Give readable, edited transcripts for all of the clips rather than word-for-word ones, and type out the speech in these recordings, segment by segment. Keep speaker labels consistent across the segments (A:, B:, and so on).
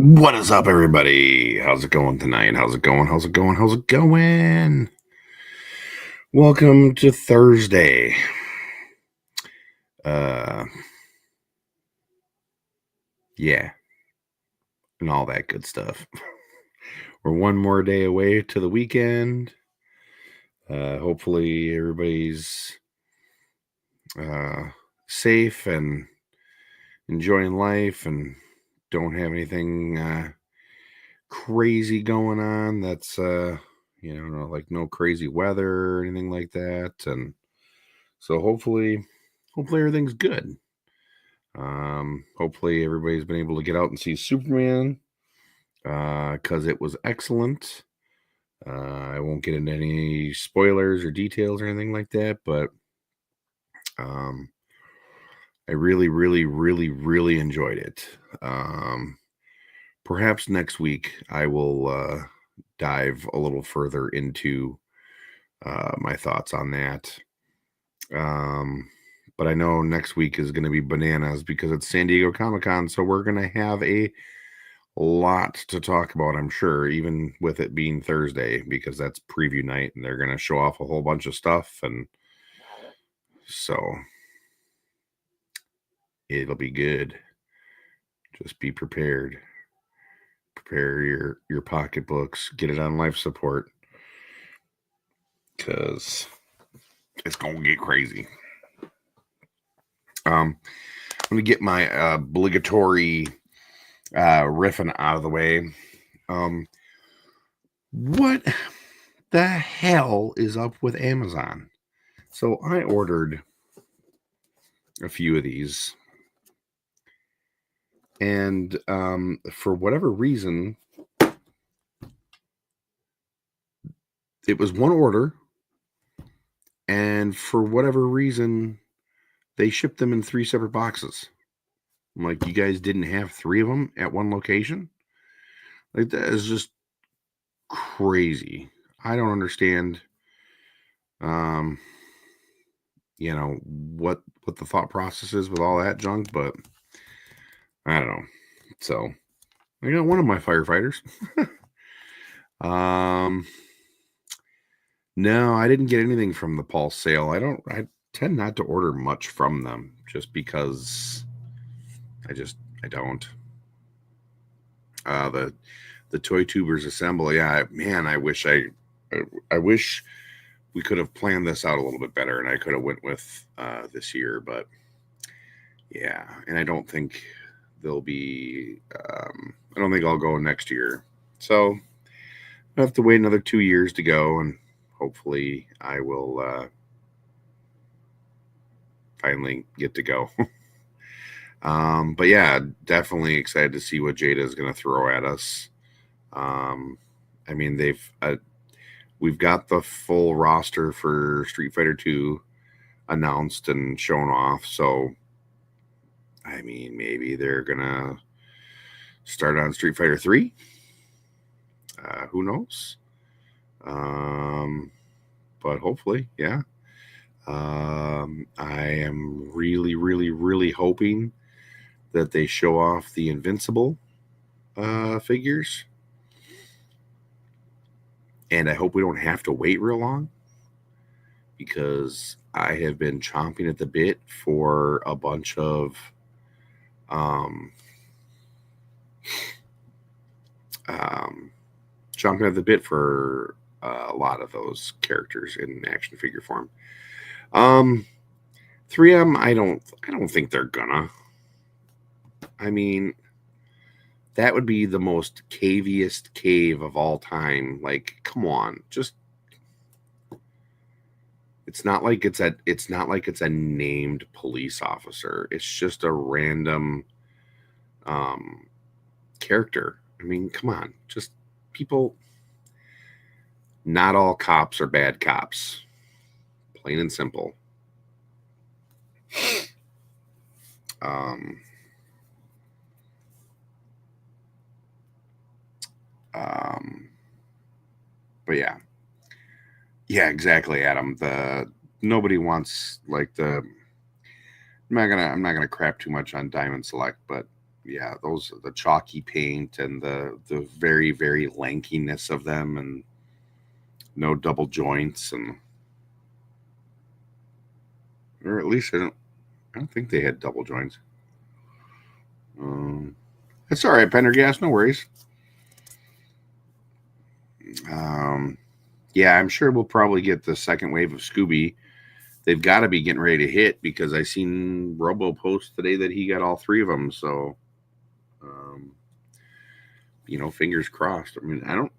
A: What is up, everybody? How's it going tonight? How's it going? How's it going? How's it going? Welcome to Thursday. Yeah, and all that good stuff. We're one more day away to the weekend. Hopefully, everybody's safe and enjoying life and don't have anything crazy going on. That's like no crazy weather or anything like that. And so hopefully everything's good. Hopefully everybody's been able to get out and see Superman because it was excellent. I won't get into any spoilers or details or anything like that, but I really, really, really, really enjoyed it. Perhaps next week I will dive a little further into my thoughts on that. But I know next week is going to be bananas because it's San Diego Comic-Con, so we're going to have a lot to talk about, I'm sure, even with it being Thursday, because that's preview night and they're going to show off a whole bunch of stuff, and so it'll be good. Just be prepared. Prepare your pocketbooks, get it on life support, because it's going to get crazy. I'm going to get my obligatory riffing out of the way. What the hell is up with Amazon? So I ordered a few of these, and for whatever reason, it was one order, and for whatever reason, they shipped them in 3 separate boxes. I'm like, you guys didn't have 3 of them at one location? Like, that is just crazy. I don't understand what the thought process is with all that junk, but I don't know. So I got one of my firefighters. No, I didn't get anything from the Pulse sale. I tend not to order much from them just because I don't. The Toy Tubers Assemble, yeah, man, I wish we could have planned this out a little bit better and I could have went with this year, but yeah, and I don't think they'll be I don't think I'll go next year. So I have to wait another 2 years to go, and hopefully I will finally get to go. But yeah, definitely excited to see what Jada is going to throw at us. I mean, we've got the full roster for Street Fighter 2 announced and shown off, so I mean, maybe they're gonna start on Street Fighter 3. Who knows? But hopefully, yeah. I am really, really, really hoping that they show off the Invincible figures. And I hope we don't have to wait real long, because I have been chomping at the bit for a bunch of chomping at the bit for a lot of those characters in action figure form. 3M, I don't think they're gonna. I mean, that would be the most caviest cave of all time. Like, come on, just it's not like it's a named police officer. It's just a random character. I mean, come on, just people. Not all cops are bad cops. Plain and simple. But yeah, exactly, Adam. Nobody wants like the. I'm not gonna crap too much on Diamond Select, but yeah, those the chalky paint and the very very lankiness of them, and no double joints, and or at least I don't think they had double joints. Um, that's all right, Pendergast, no worries. Um, yeah, I'm sure we'll probably get the second wave of Scooby. They've got to be getting ready to hit because I seen Robo post today that he got all three of them. So, um, fingers crossed. I mean, I'm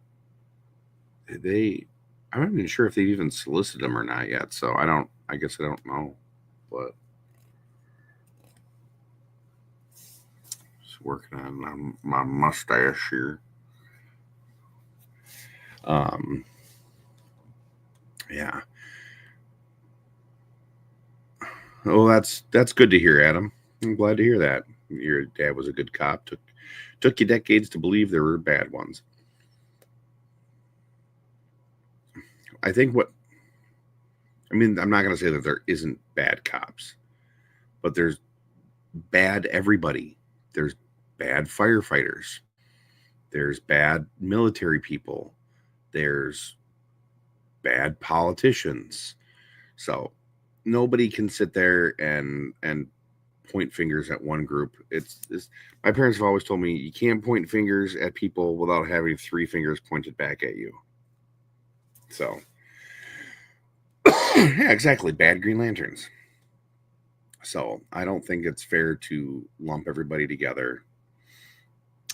A: not even sure if they've even solicited them or not yet. So I guess I don't know, but just working on my mustache here. Um, yeah. Oh, that's good to hear, Adam. I'm glad to hear that. Your dad was a good cop. Took you decades to believe there were bad ones. I think I'm not going to say that there isn't bad cops, but there's bad everybody. There's bad firefighters. There's bad military people. There's bad politicians. So nobody can sit there and point fingers at one group. It's my parents have always told me you can't point fingers at people without having three fingers pointed back at you. So yeah, exactly. Bad Green Lanterns. So I don't think it's fair to lump everybody together.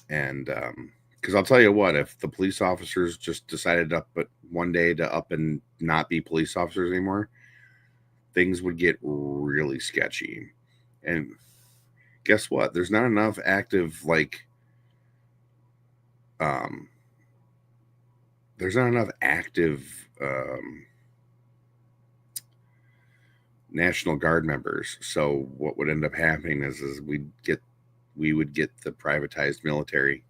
A: And because I'll tell you what, if the police officers just decided up but one day to up and not be police officers anymore, things would get really sketchy. And guess what? There's not enough active um, there's not enough active um, National Guard members. So what would end up happening is we would get the privatized military,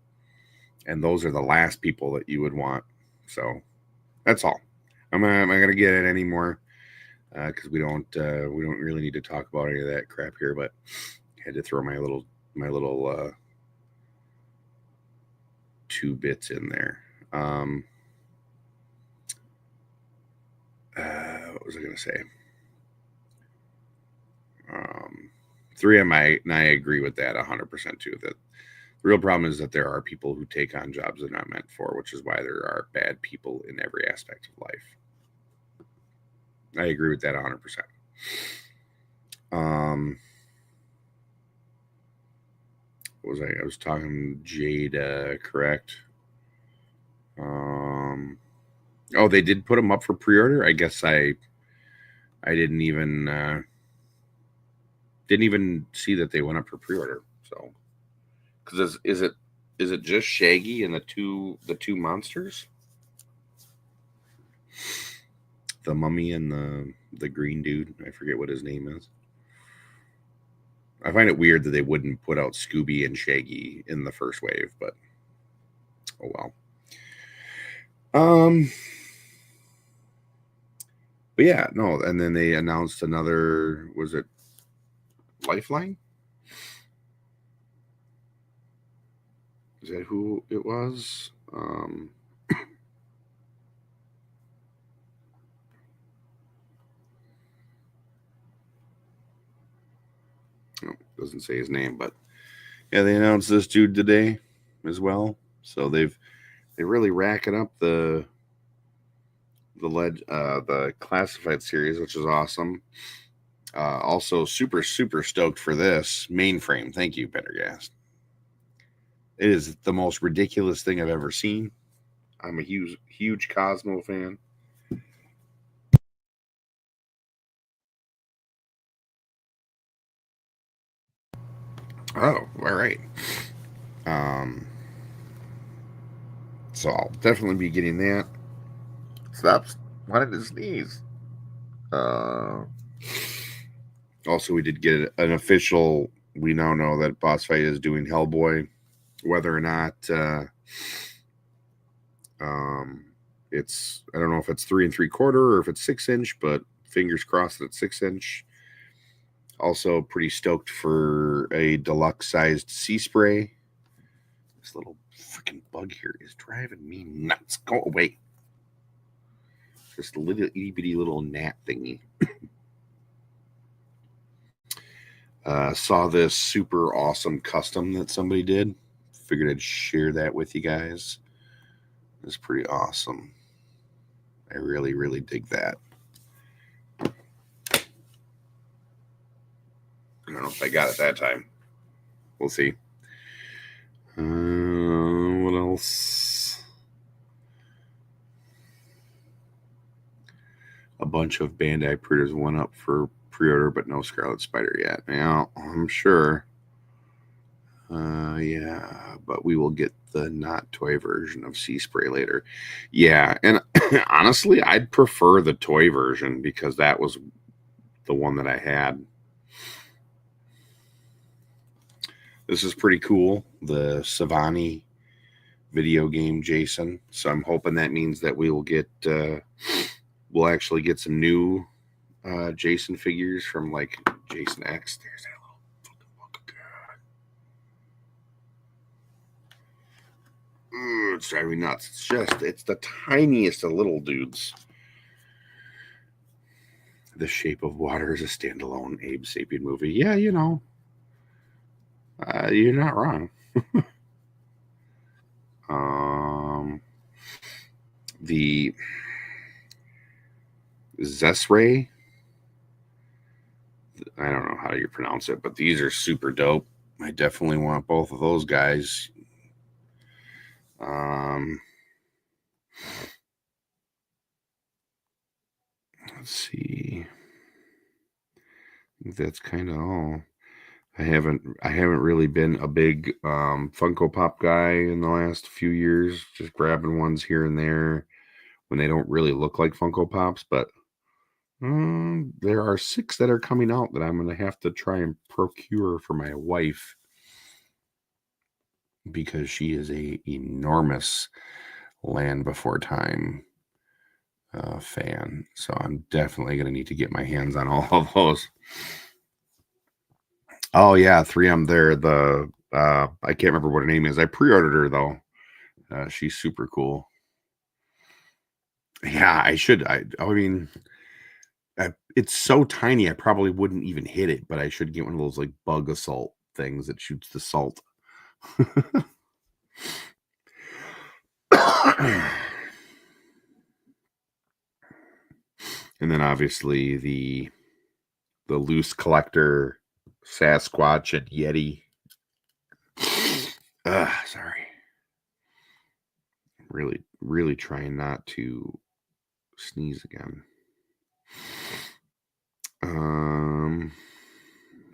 A: and those are the last people that you would want. So that's all. I'm not gonna get it anymore because we don't really need to talk about any of that crap here. But I had to throw my little 2 bits in there. What was I gonna say? Um, 3M, I agree with that 100% too. That the real problem is that there are people who take on jobs they're not meant for, which is why there are bad people in every aspect of life. I agree with that 100%. Um, what was I? I was talking Jada, correct? Um, oh, they did put them up for pre-order. I guess I didn't even see that they went up for pre-order. So, because is it just Shaggy and the two monsters, the mummy and the green dude? I forget what his name is. I find it weird that they wouldn't put out Scooby and Shaggy in the first wave, but oh well. Um, but yeah, no, and then they announced another. Was it Lifeline? Is that who it was? No, doesn't say his name, but yeah, they announced this dude today as well. So they're really racking up the classified series, which is awesome. Also, super stoked for this Mainframe. Thank you, Pendergast. It is the most ridiculous thing I've ever seen. I'm a huge Cosmo fan. Oh, all right. Um, so I'll definitely be getting that. Stop! Why did it sneeze? Uh, also, we did get an official. We now know that Boss Fight is doing Hellboy. Whether or not um, I don't know if it's 3 3/4 or if it's 6 inch, but fingers crossed that it's 6 inch. Also pretty stoked for a deluxe sized sea spray. This little freaking bug here is driving me nuts. Go away. Just a little itty bitty little gnat thingy. Saw this super awesome custom that somebody did. Figured I'd share that with you guys. It's pretty awesome. I really, really dig that. I don't know if I got it that time. We'll see. What else? A bunch of Bandai Predators went up for pre-order, but no Scarlet Spider yet. Yeah, I'm sure. Yeah, but we will get the not toy version of Sea Spray later. Yeah, and honestly, I'd prefer the toy version because that was the one that I had. This is pretty cool. The Savani video game Jason. So I'm hoping that means that we will get we'll actually get some new Jason figures from like Jason X. There's that little fucking look. It's driving me nuts. It's the tiniest of little dudes. The Shape of Water is a standalone Abe Sapien movie. Yeah, you know. You're not wrong. The Zesray. I don't know how you pronounce it, but these are super dope. I definitely want both of those guys. Let's see. I think that's kind of all. I haven't really been a big Funko Pop guy in the last few years, just grabbing ones here and there when they don't really look like Funko Pops, but there are 6 that are coming out that I'm going to have to try and procure for my wife because she is a enormous Land Before Time fan. So I'm definitely going to need to get my hands on all of those. Oh yeah, 3M there. The I can't remember what her name is. I pre-ordered her though. She's super cool. Yeah, I should. I mean, it's so tiny. I probably wouldn't even hit it, but I should get one of those like bug assault things that shoots the salt. And then obviously the loose collector Sasquatch and Yeti. Sorry. Really trying not to sneeze again.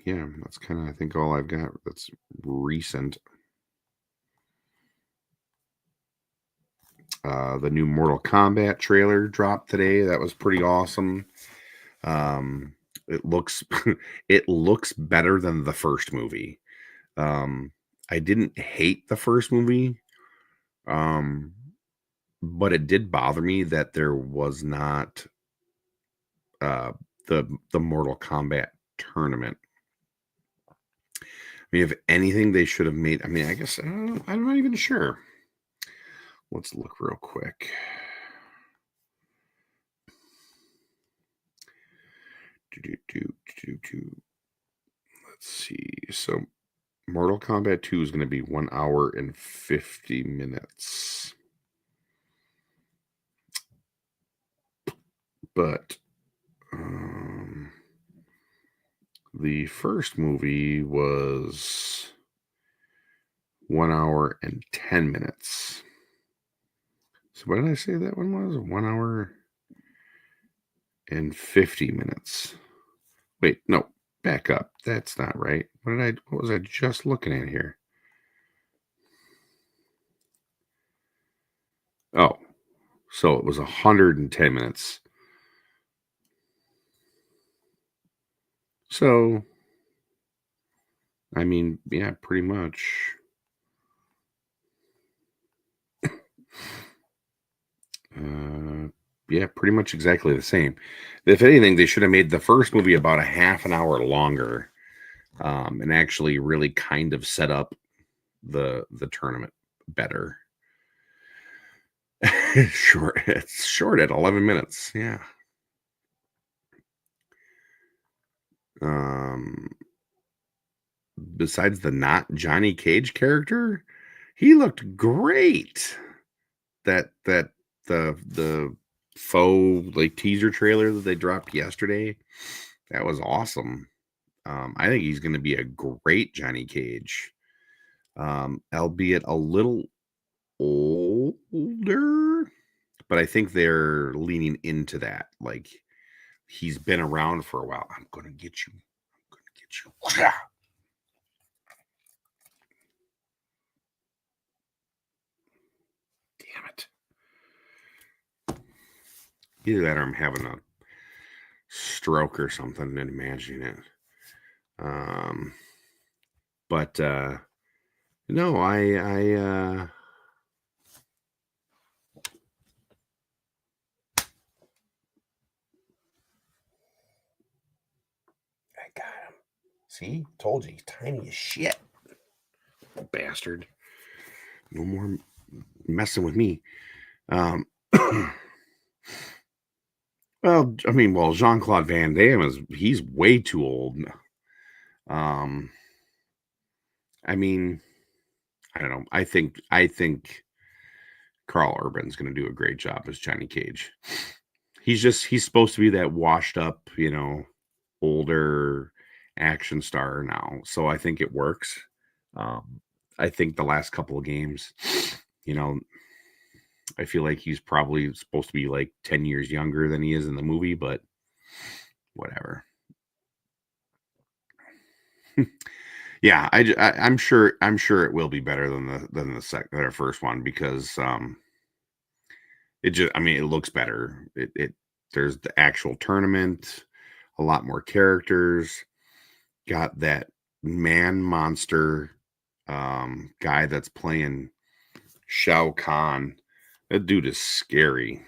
A: Yeah, that's kind of I think all I've got that's recent. The new Mortal Kombat trailer dropped today. That was pretty awesome. It looks it looks better than the first movie. I didn't hate the first movie, but it did bother me that there was not the Mortal Kombat tournament. I mean, if anything, they should have made. I mean, I guess I'm not even sure. Let's look real quick. Let's see. So, Mortal Kombat 2 is going to be 1 hour and 50 minutes. But the first movie was 1 hour and 10 minutes. So what did I say that one was? 1 hour and 50 minutes. Wait, no, back up. That's not right. What was I just looking at here? Oh, so it was 110 minutes. So, I mean, yeah, pretty much. yeah, pretty much exactly the same. If anything, they should have made the first movie about a half an hour longer, and actually really kind of set up the tournament better. Short, it's short at 11 minutes. Yeah. Um, Besides the not Johnny Cage character, he looked great. That the faux like teaser trailer that they dropped yesterday, that was awesome. I think he's going to be a great Johnny Cage, albeit a little older, but I think they're leaning into that. Like he's been around for a while. I'm going to get you. I'm going to get you. Damn it. Either that or I'm having a stroke or something and imagining it. Um, but no, I got him. See, told you he's tiny as shit. Bastard. No more messing with me. Um, well, Jean-Claude Van Damme he's way too old. Um, I mean, I don't know. I think Carl Urban's going to do a great job as Johnny Cage. He's supposed to be that washed up, older action star now. So I think it works. Um, I think the last couple of games, you know, I feel like he's probably supposed to be like 10 years younger than he is in the movie, but whatever. Yeah, I'm sure it will be better than the second or first one because it just I mean it looks better. It there's the actual tournament, a lot more characters, got that man monster guy that's playing Shao Kahn. That dude is scary.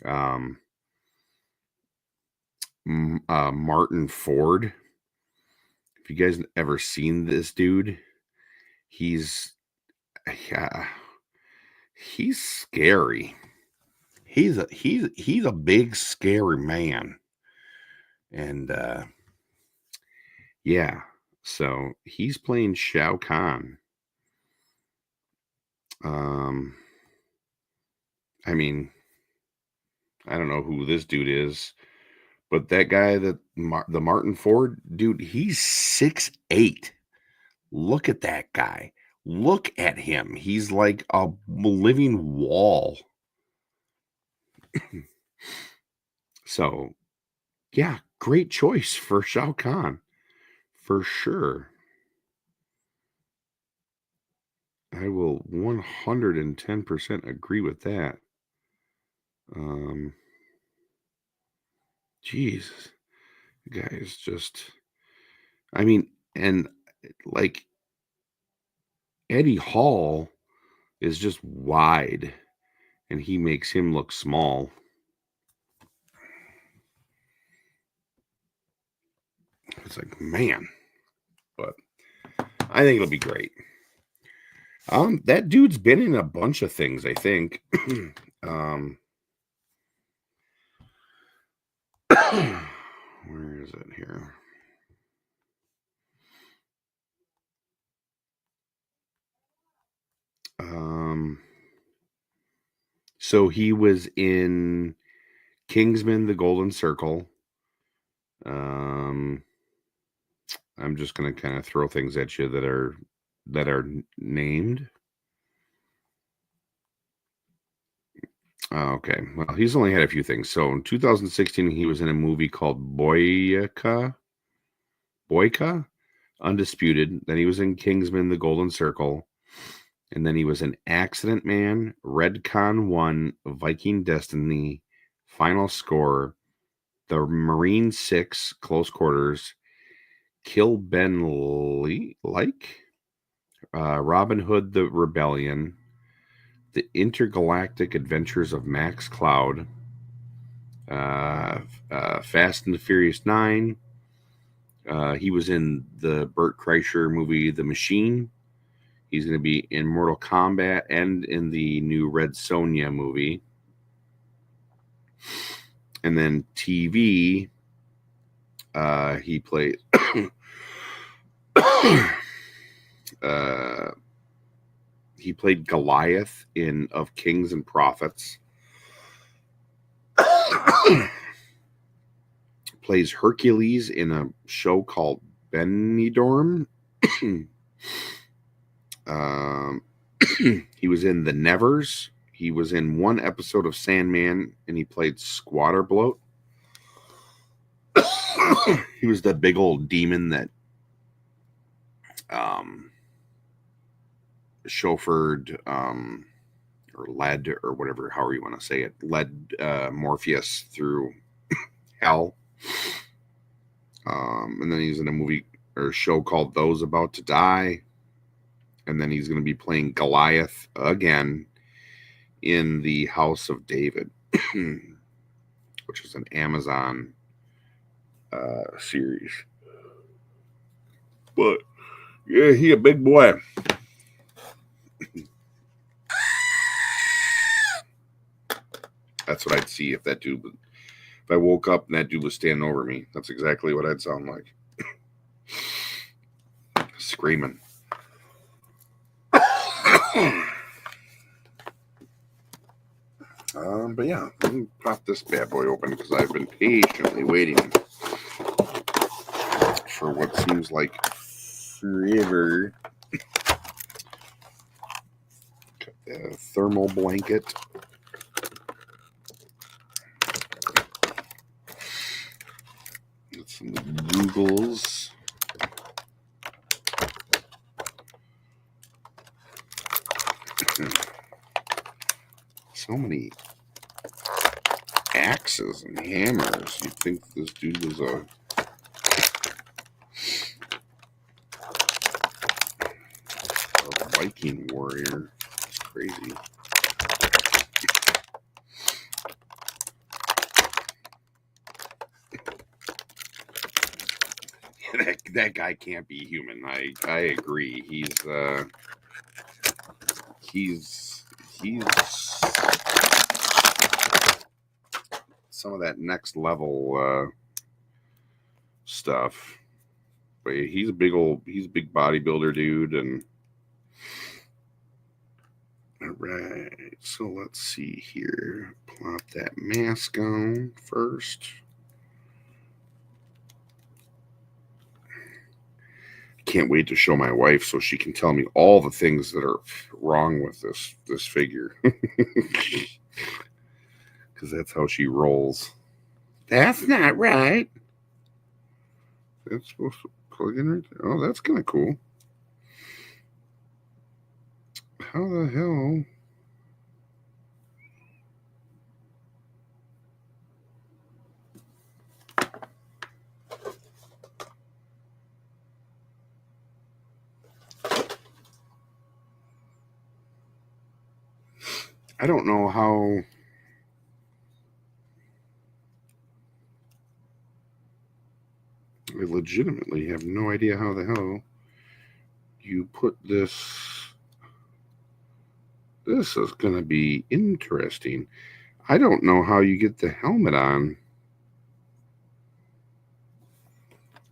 A: Um Martin Ford. If you guys ever seen this dude, he's yeah, he's scary. He's a big scary man. And yeah, so he's playing Shao Kahn. Um I mean, I don't know who this dude is, but that guy the Martin Ford dude, he's 6'8". Look at that guy. Look at him. He's like a living wall. So, yeah, great choice for Shao Kahn, for sure. I will 110% agree with that. Um, Jesus, guys, just, I mean, and like Eddie Hall is just wide, and he makes him look small. It's like, man, but I think it'll be great. That dude's been in a bunch of things, I think. um, where is it here? Um, so he was in Kingsman: The Golden Circle. Um, I'm just gonna kind of throw things at you that are named. Okay, well, he's only had a few things. So in 2016, he was in a movie called Boyka, Undisputed. Then he was in Kingsman: The Golden Circle, and then he was in Accident Man, Redcon 1, Viking Destiny, Final Score, The Marine 6, Close Quarters, Kill Ben Robin Hood the Rebellion, The Intergalactic Adventures of Max Cloud, Fast and the Furious 9. He was in the Burt Kreischer movie The Machine. He's going to be in Mortal Kombat and in the new Red Sonja movie. And then TV, he played he played Goliath in Of Kings and Prophets. Plays Hercules in a show called Benidorm. He was in The Nevers. He was in one episode of Sandman, and he played Squatter Bloat. He was the big old demon that chauffeured or led, or whatever, however you want to say it, led Morpheus through hell. And then he's in a movie or show called Those About to Die. And then he's going to be playing Goliath again in the House of David, which is an Amazon series. But yeah, he a big boy. That's what I'd see if that dude was, if I woke up and that dude was standing over me. That's exactly what I'd sound like. Screaming. But yeah, let me pop this bad boy open because I've been patiently waiting for what seems like forever. Got the thermal blanket. Got some Googles. So many axes and hammers. You'd think this dude was a Viking warrior. It's crazy. That guy can't be human. I agree. He's some of that next level stuff. But he's a big bodybuilder dude. And all right, so let's see here. Plop that mask on first. Can't wait to show my wife so she can tell me all the things that are wrong with this figure. Because that's how she rolls. That's not right. That's supposed to plug in right there. Oh, that's kind of cool. How the hell? I don't know how. I legitimately have no idea how the hell you put this. This is going to be interesting. I don't know how you get the helmet on.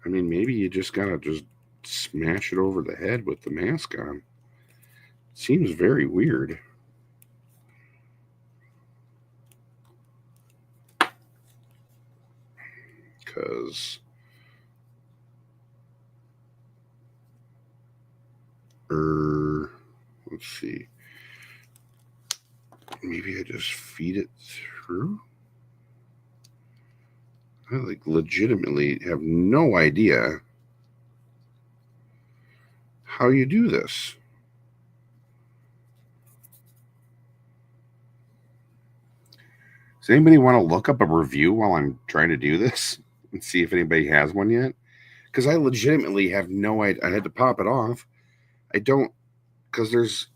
A: I mean, maybe you just got to just smash it over the head with the mask on. It seems very weird. Because let's see. Maybe I just feed it through. I legitimately have no idea how you do this. Does anybody want to look up a review while I'm trying to do this and see if anybody has one yet? Because I legitimately have no idea. I had to pop it off. I don't, because there's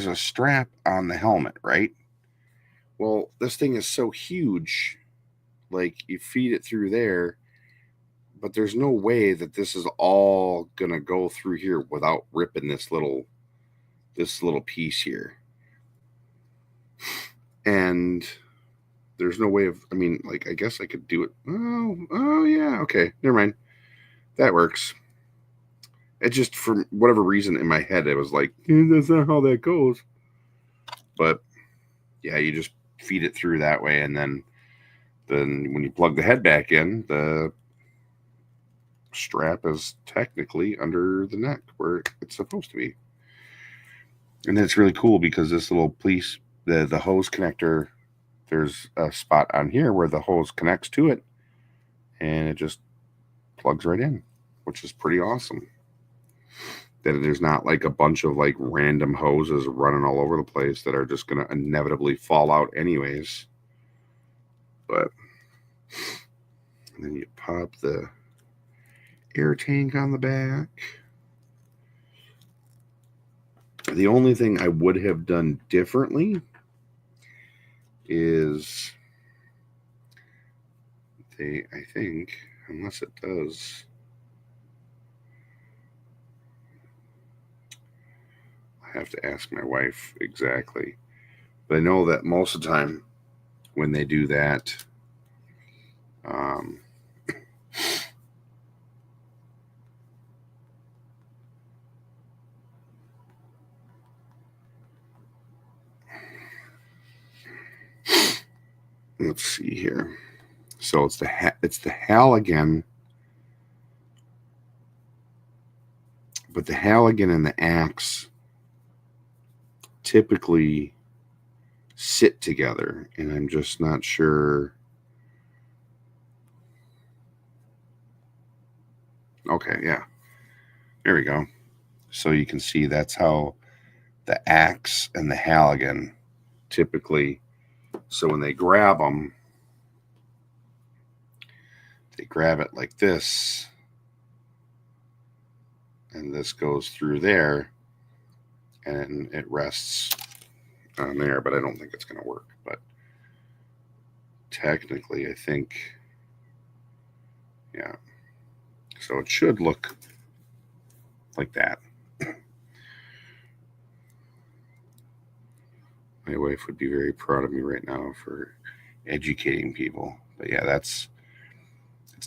A: a strap on the helmet, right? Well, this thing is so huge. like you feed it through there, but there's no way that this is all gonna go through here without ripping this little piece here. And there's no way of, I mean, like, I guess I could do it. Oh yeah, okay, never mind. That works. It just, for whatever reason in my head, it was like, that's not how that goes. But yeah, you just feed it through that way, and then when you plug the head back in, the strap is technically under the neck where it's supposed to be. And then it's really cool because this little piece, the hose connector, there's a spot on here where the hose connects to it, and it just plugs right in, which is pretty awesome. That there's not like a bunch of like random hoses running all over the place that are just going to inevitably fall out anyways. But and then you pop the air tank on the back. The only thing I would have done differently is I think, unless it does, I have to ask my wife exactly. But I know that most of the time when they do that, let's see here. So it's the Halligan, but the Halligan and the axe typically sit together, and I'm just not sure. Okay, yeah, there we go. So you can see that's how the axe and the Halligan typically. So when they grab them, they grab it like this, and this goes through there, and it rests on there. But I don't think it's going to work. But technically, I think, yeah. So it should look like that. My wife would be very proud of me right now for educating people. But yeah, it's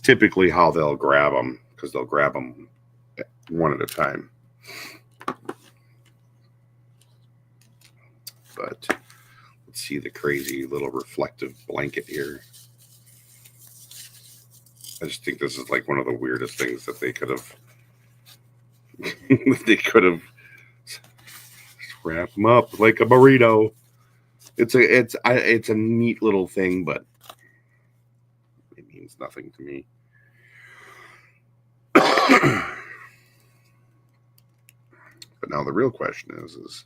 A: typically how they'll grab them, because they'll grab them one at a time. But let's see the crazy little reflective blanket here. I just think this is like one of the weirdest things that they could have wrap them up like a burrito. It's a neat little thing, but it means nothing to me. But now the real question is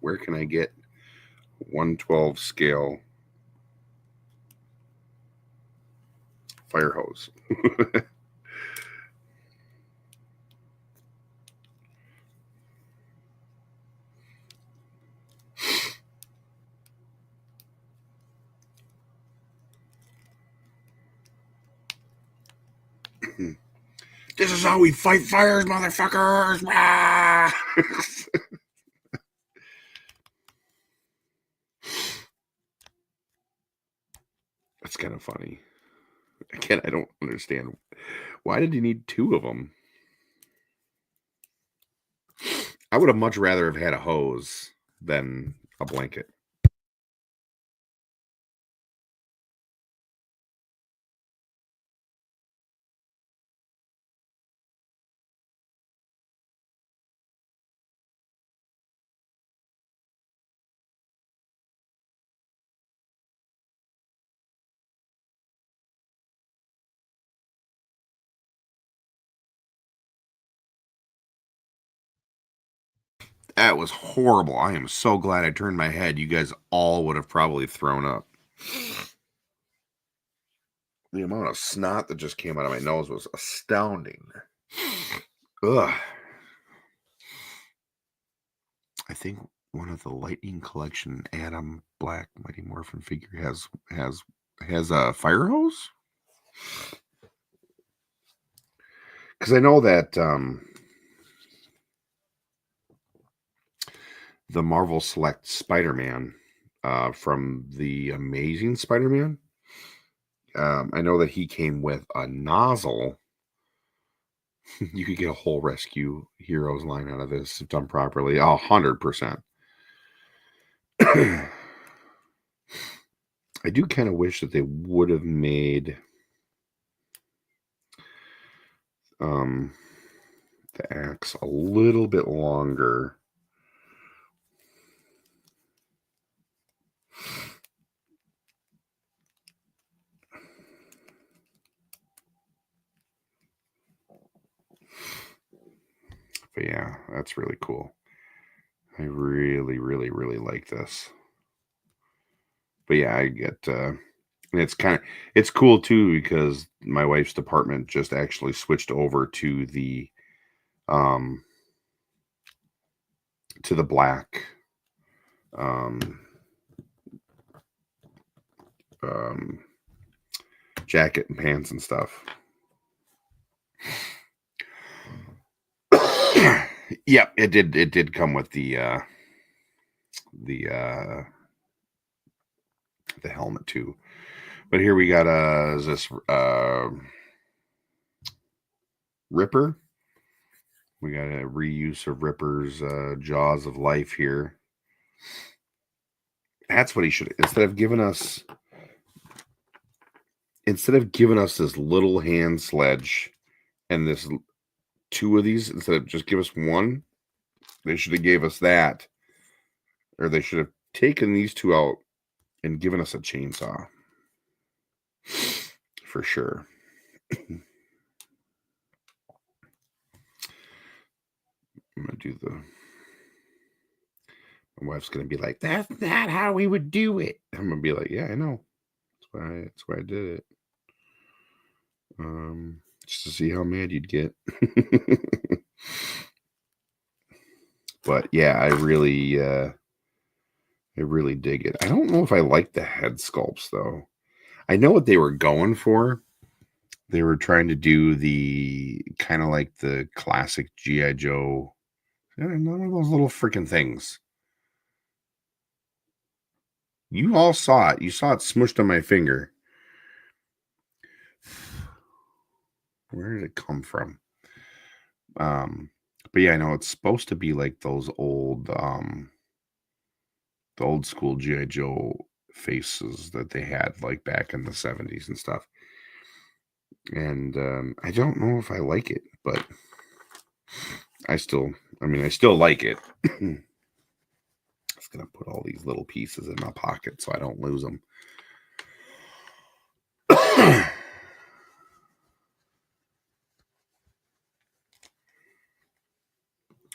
A: where can I get 1/12 scale fire hose? This is how we fight fires, motherfuckers! That's kind of funny. Again, I don't understand. Why did you need two of them? I would have much rather have had a hose than a blanket. That was horrible. I am so glad I turned my head. You guys all would have probably thrown up. The amount of snot that just came out of my nose was astounding. Ugh. I think one of the Lightning Collection Adam Black Mighty Morphin figure has a fire hose? Because I know that the Marvel Select Spider-Man from the Amazing Spider-Man, I know that he came with a nozzle. You could get a whole Rescue Heroes line out of this if done properly. 100%. I do kind of wish that they would have made the axe a little bit longer. But yeah, that's really cool. I really, really, really like this. But yeah, I get and it's cool too because my wife's department just actually switched over to the black jacket and pants and stuff. Yep, it did come with the helmet too. But here we got is this Ripper. We got a reuse of Ripper's Jaws of Life here. That's what he should, instead of giving us this little hand sledge and this 2 of these, instead of just give us 1, they should have gave us that, or they should have taken these 2 out and given us a chainsaw for sure. I'm gonna do my wife's gonna be like, that's not how we would do it. I'm gonna be like, yeah, I know. That's why I did it. Just to see how mad you'd get. But yeah, I really dig it. I don't know if I like the head sculpts though. I know what they were going for. They were trying to do the kind of like the classic G.I. Joe. None of those little freaking things. You all saw it. You saw it smushed on my finger. Where did it come from? But yeah, I know it's supposed to be like those old, the old school G.I. Joe faces that they had like back in the 70s and stuff. And I don't know if I like it, but I still like it. I'm just gonna put all these little pieces in my pocket so I don't lose them.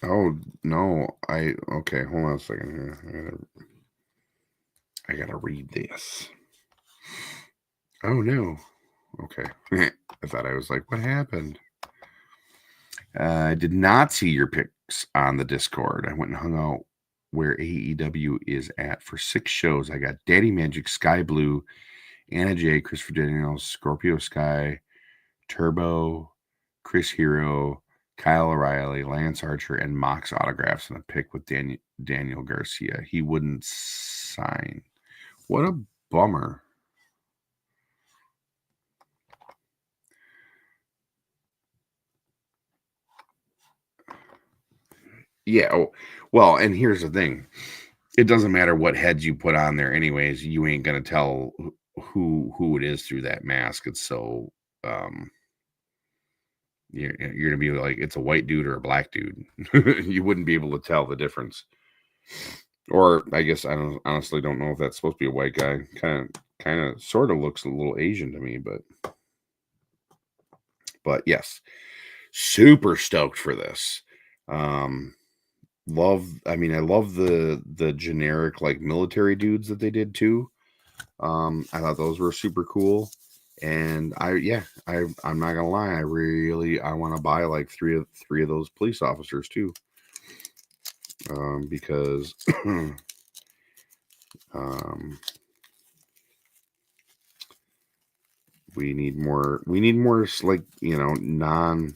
A: Oh no, okay, hold on a second here. I gotta read this. Oh no. Okay. I thought I was like, what happened? I did not see your pics on the Discord. I went and hung out where AEW is at for 6 shows. I got Daddy Magic, Sky Blue, Anna J, Christopher Daniels, Scorpio Sky, Turbo, Chris Hero, Kyle O'Reilly, Lance Archer, and Mox autographs, and a pic with Daniel Garcia. He wouldn't sign. What a bummer. Yeah. Oh, well, and here's the thing. It doesn't matter what heads you put on there anyways. You ain't going to tell who it is through that mask. It's so you're going to be like, it's a white dude or a black dude. You wouldn't be able to tell the difference. Or I guess honestly don't know if that's supposed to be a white guy. Kind of sort of looks a little Asian to me, but yes, super stoked for this. I love the generic like military dudes that they did too. I thought those were super cool. And I'm not gonna lie, I want to buy like three of those police officers too. because we need more like, non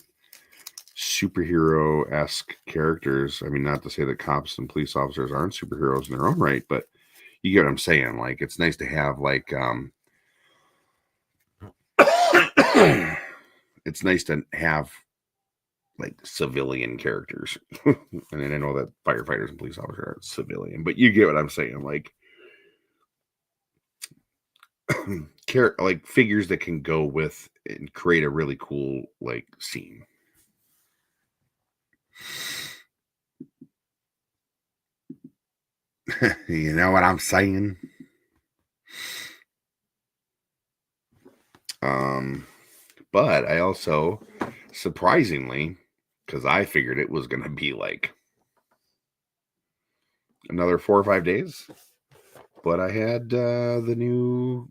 A: superhero-esque characters. I mean, not to say that cops and police officers aren't superheroes in their own right, but you get what I'm saying. Like, it's nice to have like it's nice to have like civilian characters. And I know that firefighters and police officers are civilian, but you get what I'm saying. Like, like figures that can go with and create a really cool like scene. You know what I'm saying? But I also, surprisingly, because I figured it was going to be like another 4 or 5 days, but I had the new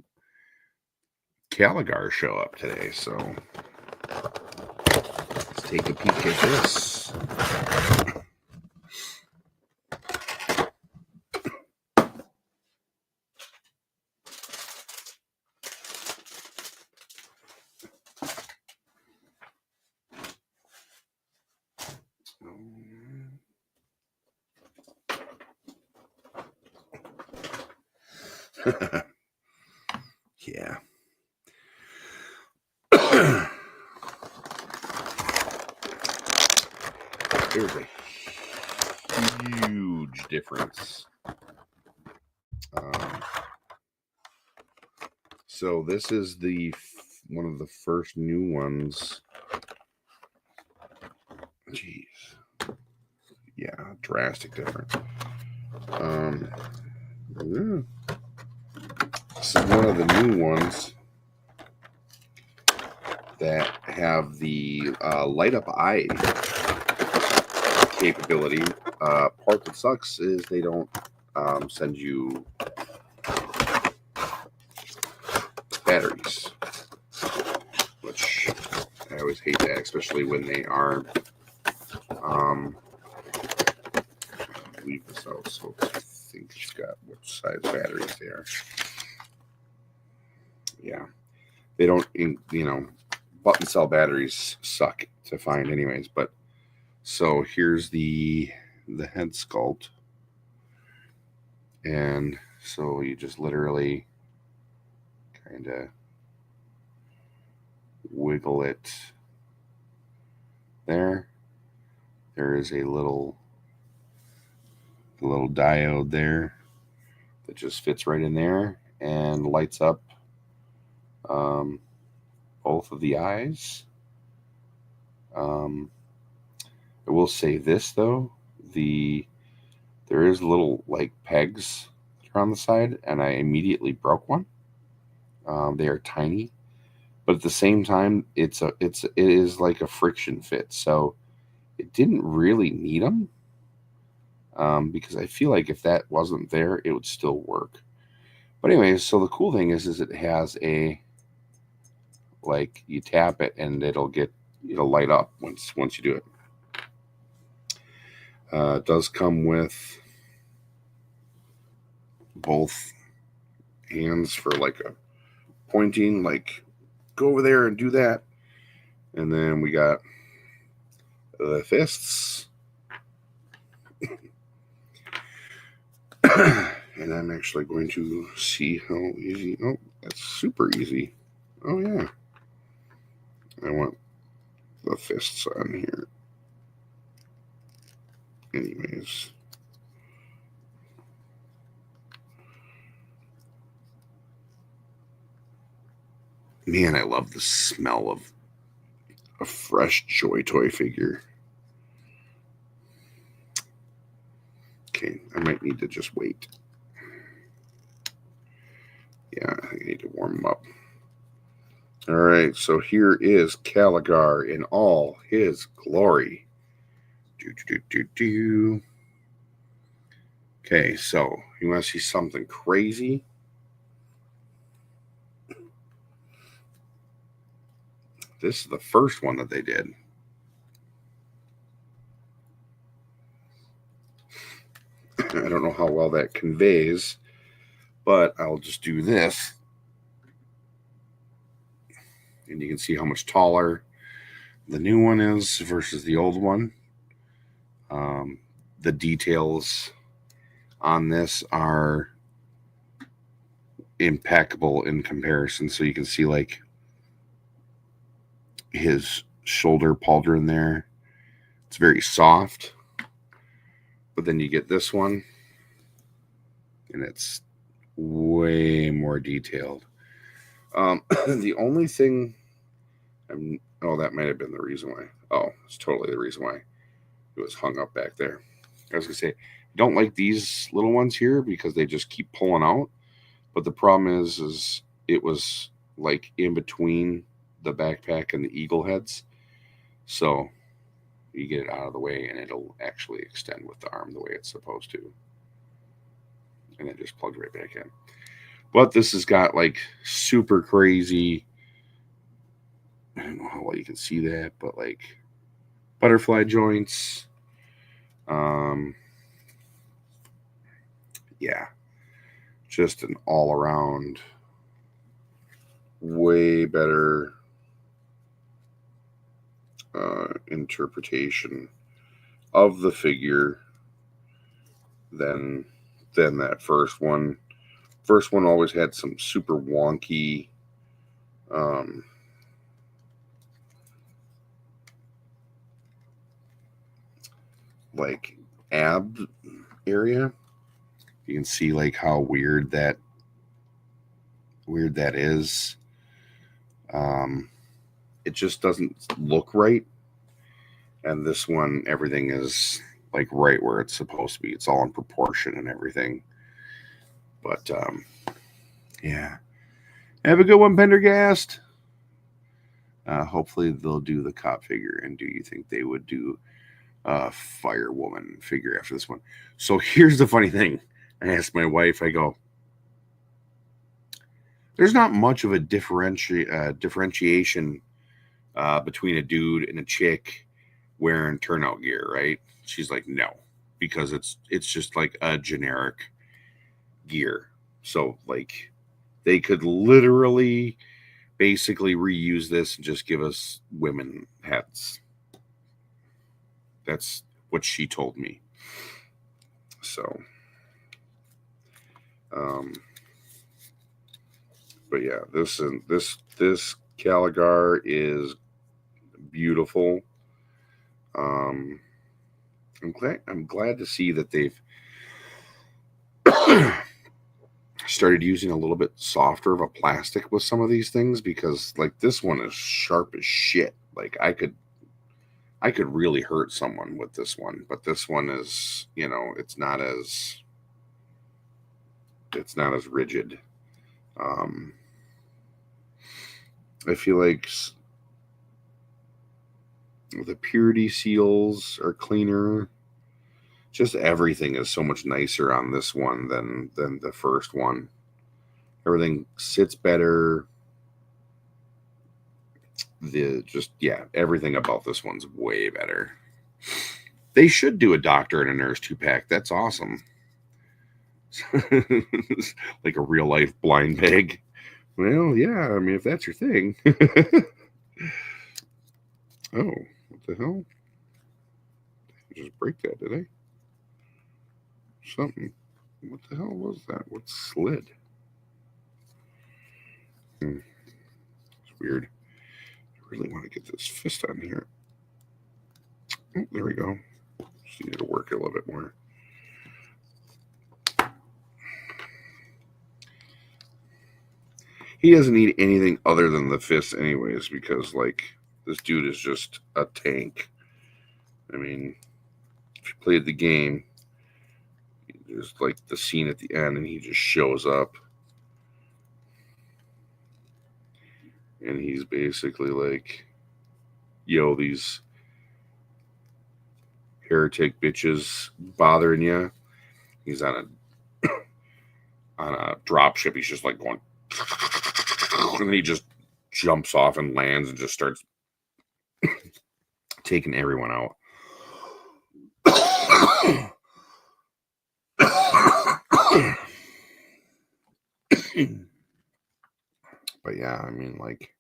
A: Caligar show up today, so let's take a peek at this. Yeah. There's a huge difference. So this is one of the first new ones. Jeez. Yeah, drastic difference. Yeah. This is one of the new ones that have the light up eye capability. Part that sucks is they don't send you batteries, which I always hate that, especially when they are. Leave this out so I think she's got what size batteries they are. Yeah, they don't. Button cell batteries suck to find, anyways. But so here's the head sculpt, and so you just literally kind of wiggle it there. There is a little diode there that just fits right in there and lights up both of the eyes. I will say this though, there is little like pegs that are on the side, and I immediately broke one. They are tiny, but at the same time, it is like a friction fit, so it didn't really need them. Because I feel like if that wasn't there, it would still work. But anyways, so the cool thing is it has a, like, you tap it and it'll light up once you do it. It does come with both hands for like a pointing, like go over there and do that. And then we got the fists. And I'm actually going to see how easy. Oh, that's super easy. Oh yeah. I want the fists on here. Anyways. Man, I love the smell of a fresh Joy Toy figure. Okay, I might need to just wait. Yeah, I need to warm them up. All right, so here is Caligar in all his glory. Okay, so you want to see something crazy? This is the first one that they did. I don't know how well that conveys, but I'll just do this. And you can see how much taller the new one is versus the old one. The details on this are impeccable in comparison. So you can see like his shoulder pauldron there. It's very soft. But then you get this one, and it's way more detailed. The only thing, that might have been the reason why. Oh, it's totally the reason why it was hung up back there. I was gonna say, I don't like these little ones here because they just keep pulling out. But the problem is it was like in between the backpack and the eagle heads, so you get it out of the way and it'll actually extend with the arm the way it's supposed to, and then just plugs right back in. But this has got like super crazy. I don't know how well you can see that, but like butterfly joints. Yeah, just an all around way better interpretation of the figure than that first one. First one always had some super wonky like ab area. You can see like how weird that is. It just doesn't look right. And this one, everything is like right where it's supposed to be. It's all in proportion and everything. But yeah, have a good one, Pendergast. Hopefully they'll do the cop figure. And do you think they would do a firewoman figure after this one? So here's the funny thing. I asked my wife, I go, there's not much of a differentiation between a dude and a chick wearing turnout gear, right? She's like, no, because it's just like a generic gear. So like they could literally basically reuse this and just give us women hats. That's what she told me. So but yeah, this Caligar is beautiful. I'm glad to see that they've started using a little bit softer of a plastic with some of these things, because like this one is sharp as shit. Like I could really hurt someone with this one, but this one is, it's not as rigid. I feel like the purity seals are cleaner. Just everything is so much nicer on this one than the first one. Everything sits better. Everything about this one's way better. They should do a doctor and a nurse 2-pack. That's awesome. Like a real life blind bag. Well, yeah, I mean, if that's your thing. Oh, what the hell? I just break that, did I? Something. What the hell was that? What slid? It's weird. I really want to get this fist on here. Oh, there we go. Just need to work it a little bit more. He doesn't need anything other than the fist anyways, because like this dude is just a tank. I mean, if you played the game, there's like the scene at the end and he just shows up. And he's basically like, yo, these heretic bitches bothering you. He's on a drop ship. He's just like going, and then he just jumps off and lands and just starts taking everyone out. But yeah, I mean, like,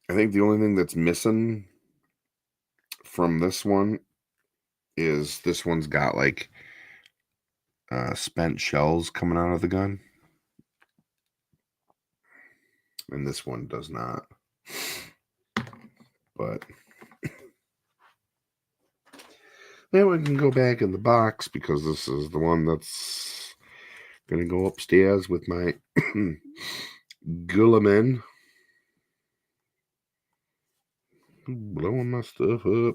A: I think the only thing that's missing from this one is this one's got like spent shells coming out of the gun, and this one does not. But then we can go back in the box because this is the one that's gonna go upstairs with my Gulliman. Blowing my stuff up.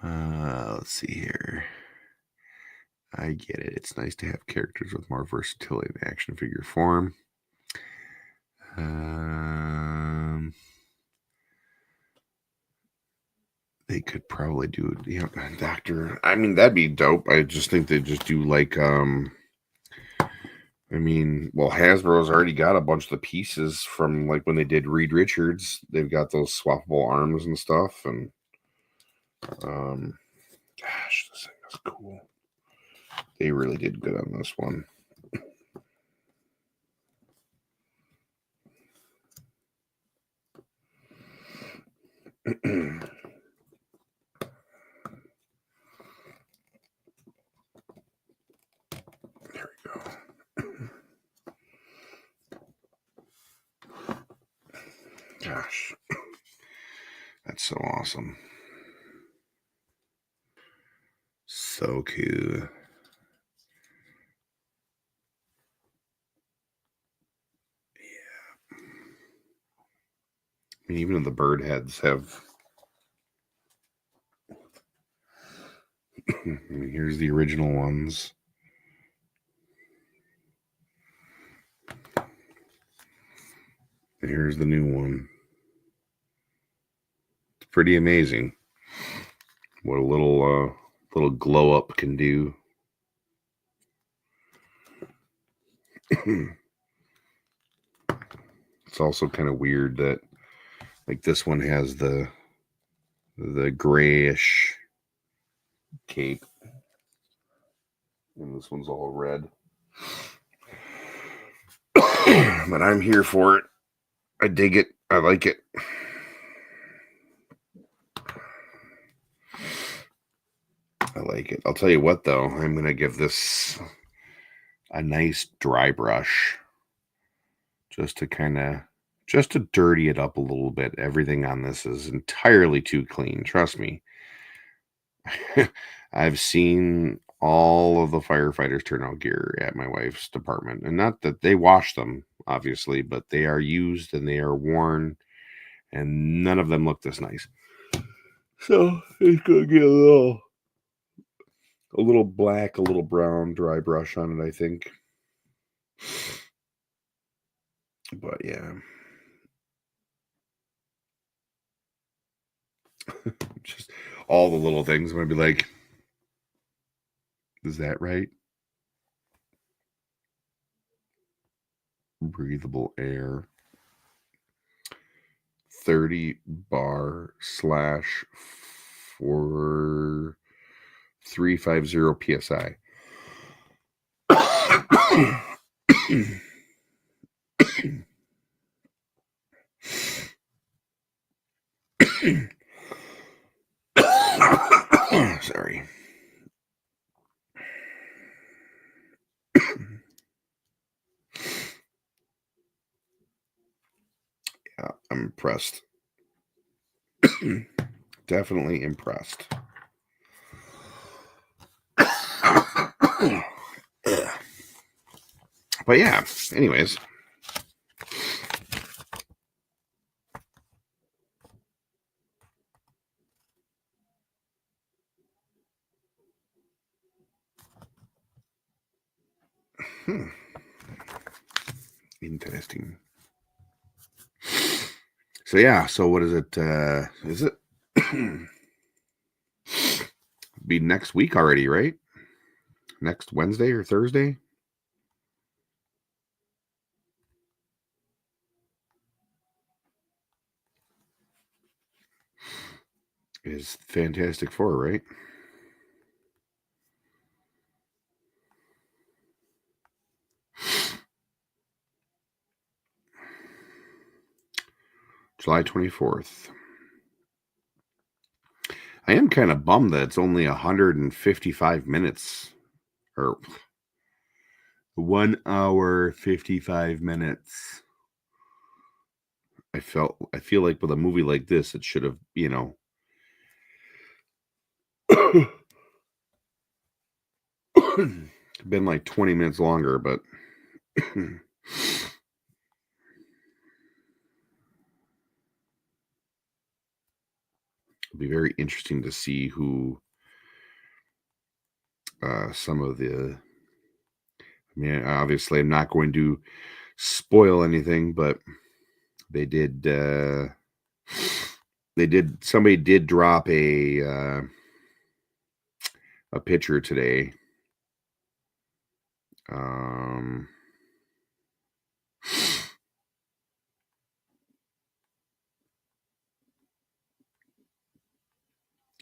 A: Let's see here. I get it. It's nice to have characters with more versatility in action figure form. They could probably do it. You know, Doctor. I mean, that'd be dope. I just think they just do like I mean, well, Hasbro's already got a bunch of the pieces from like when they did Reed Richards. They've got those swappable arms and stuff, and gosh, this thing is cool. They really did good on this one. There we go. Gosh, that's so awesome. So cool. Yeah. I mean, even the bird heads have. I mean, here's the original ones. And here's the new one. It's pretty amazing what a little glow up can do. It's also kind of weird that like this one has the grayish cape, and this one's all red. But I'm here for it. I dig it. I like it. I like it. I'll tell you what, though. I'm going to give this a nice dry brush just to dirty it up a little bit. Everything on this is entirely too clean. Trust me. I've seen all of the firefighters turnout gear at my wife's department, and not that they wash them, obviously, but they are used and they are worn, and none of them look this nice. So it's gonna get a little black, a little brown dry brush on it, I think. But yeah. Just all the little things. I'm gonna be like, is that right? Breathable air. 30 bar slash 4350 psi. Sorry. Yeah, I'm impressed. Definitely impressed. But yeah, anyways. Interesting. So yeah, so what is it? Is it be next week already, right? Next Wednesday or Thursday? is Fantastic Four, right? July 24th. I am kind of bummed that it's only 155 minutes or 1 hour 55 minutes. I feel like with a movie like this, it should have, been like 20 minutes longer, but it'll be very interesting to see who some of the. I mean, obviously, I'm not going to spoil anything, but they did. Somebody did drop a picture today.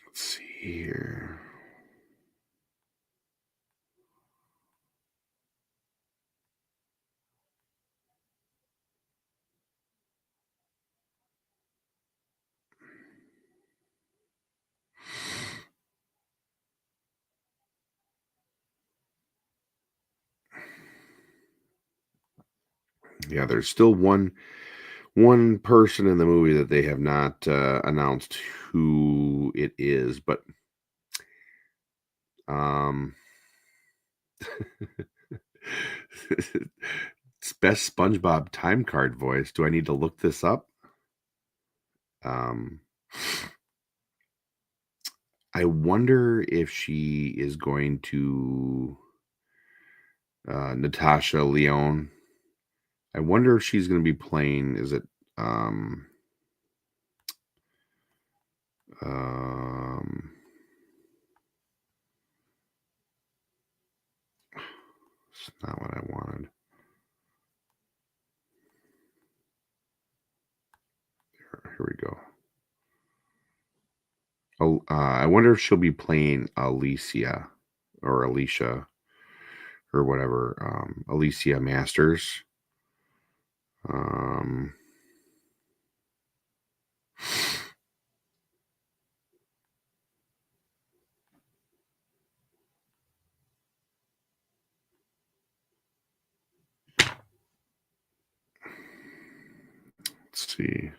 A: Let's see here. Yeah, there's still one person in the movie that they have not announced who it is, but it's best SpongeBob time card voice. Do I need to look this up? I wonder if she is going to Natasha Lyonne. I wonder if she's going to be playing. Is it? It's not what I wanted. Here we go. Oh, I wonder if she'll be playing Alicia or Alicia or whatever. Alicia Masters. Let's see.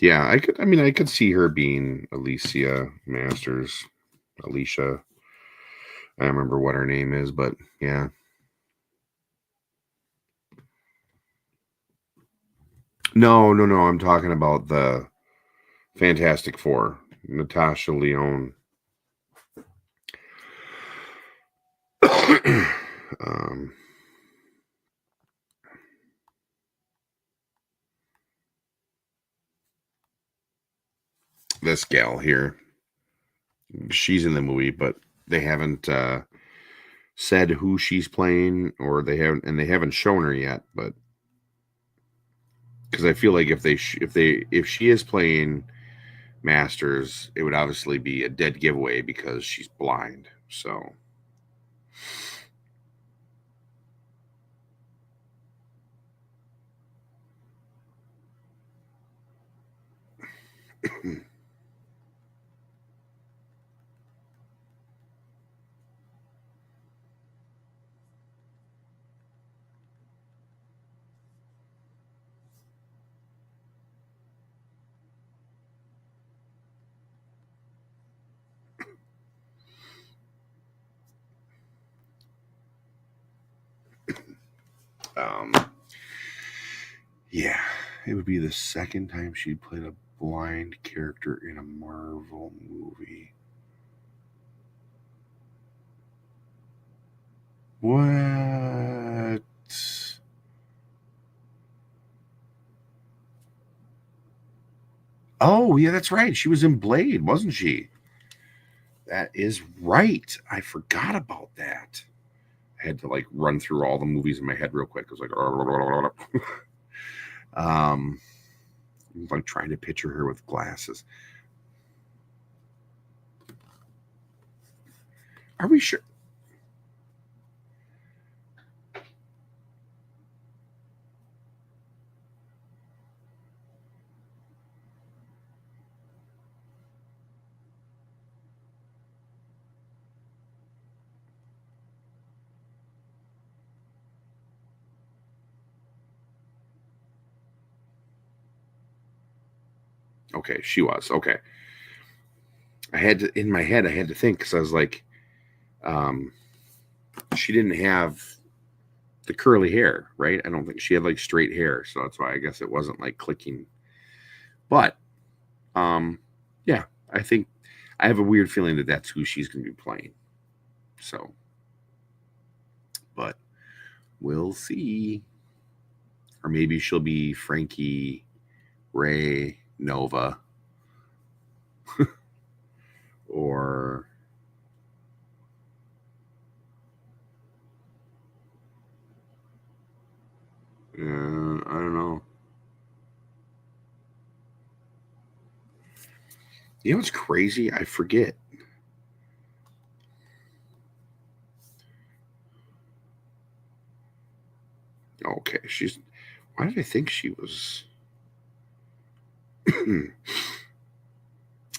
A: Yeah, I could see her being Alicia Masters, Alicia. I don't remember what her name is, but yeah. No. I'm talking about the Fantastic Four, Natasha Lyonne. This gal here, she's in the movie, but they haven't said who she's playing, or they haven't shown her yet. But because I feel like if she is playing Masters, it would obviously be a dead giveaway because she's blind. So. Um, yeah, it would be the second time she played a blind character in a Marvel movie. What? Oh, yeah, that's right. She was in Blade, wasn't she? That is right. I forgot about that. I had to like run through all the movies in my head real quick. I was like, I'm like trying to picture her with glasses. Are we sure? Okay, she was. Okay. I had to, in my head, I had to think because I was like, um, she didn't have the curly hair, right? I don't think she had like straight hair. So that's why I guess it wasn't like clicking. But um, yeah, I think I have a weird feeling that that's who she's going to be playing. So, but we'll see. Or maybe she'll be Frankie Ray Nova or I don't know. You know what's crazy? I forget. Okay, she's. Why did I think she was?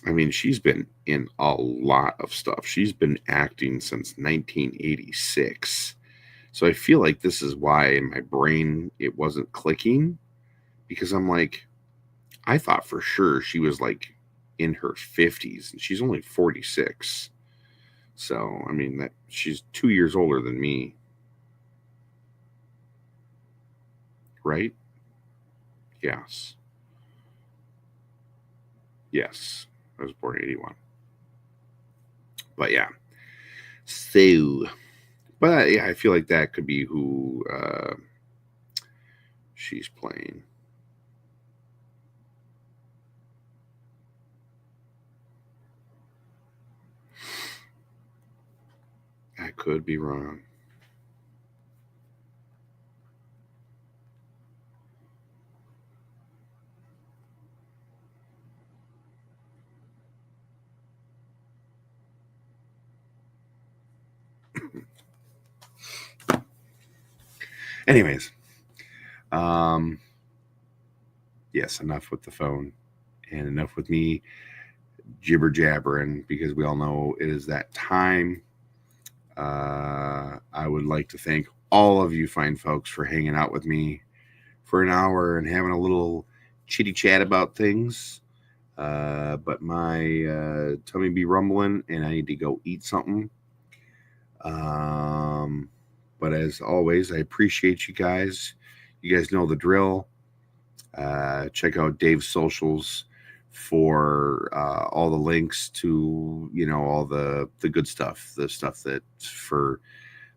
A: I mean, she's been in a lot of stuff. She's been acting since 1986. So I feel like this is why in my brain it wasn't clicking because I'm like, I thought for sure she was like in her 50s and she's only 46. So, I mean, that she's 2 years older than me, right? Yes. Yes. I was born in 81. But yeah. So, but yeah, I feel like that could be who she's playing. I could be wrong. Anyways, um, yes, enough with the phone and enough with me jibber jabbering because we all know it is that time. I would like to thank all of you fine folks for hanging out with me for an hour and having a little chitty chat about things. But my tummy be rumbling and I need to go eat something. Um, but as always, I appreciate you guys. You guys know the drill. Check out Dave's socials for all the links to all the good stuff, the stuff that's for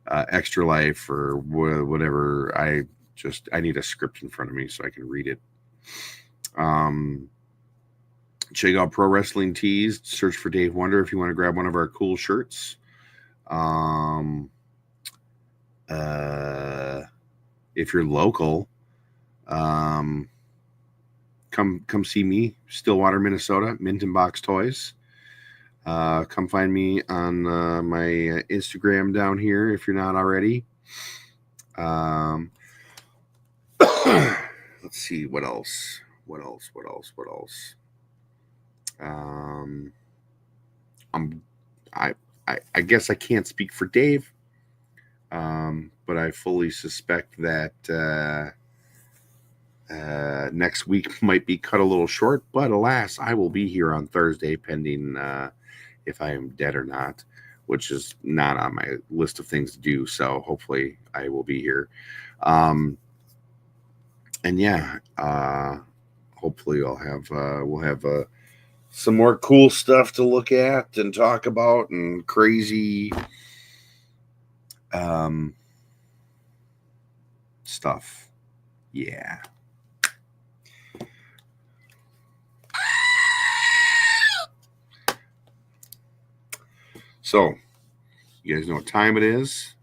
A: extra life or whatever. I need a script in front of me so I can read it. Um, check out Pro Wrestling Tees. Search for Dave Wonder if you want to grab one of our cool shirts. Um, uh, if you're local, um, come see me, Stillwater, Minnesota, Mint and Box Toys. Come find me on my Instagram down here if you're not already. Um, let's see what else. What else? What else? What else? Um, I'm I, I guess I can't speak for Dave, but I fully suspect that next week might be cut a little short. But alas, I will be here on Thursday, pending if I am dead or not, which is not on my list of things to do. So hopefully I will be here. And yeah, hopefully we'll have some more cool stuff to look at and talk about and crazy stuff. Yeah. So, you guys know what time it is.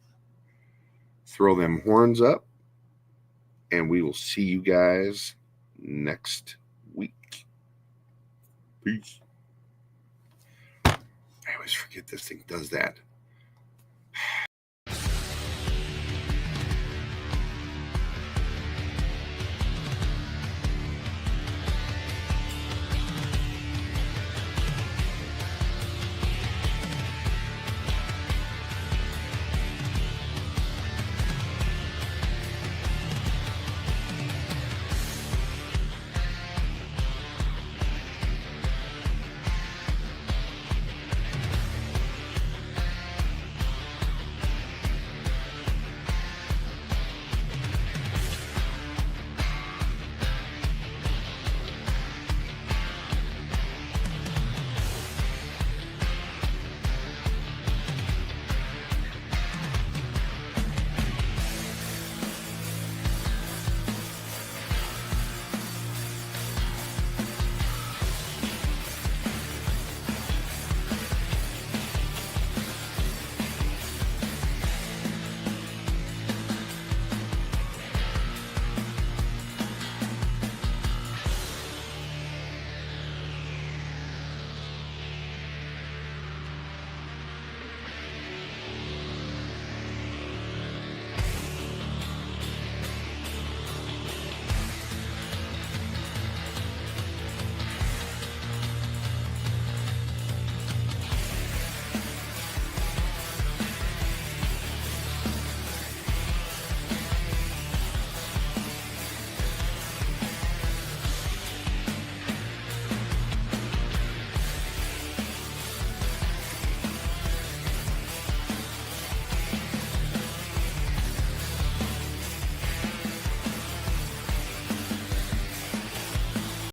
A: Throw them horns up, and we will see you guys next week. Peace. I always forget this thing does that.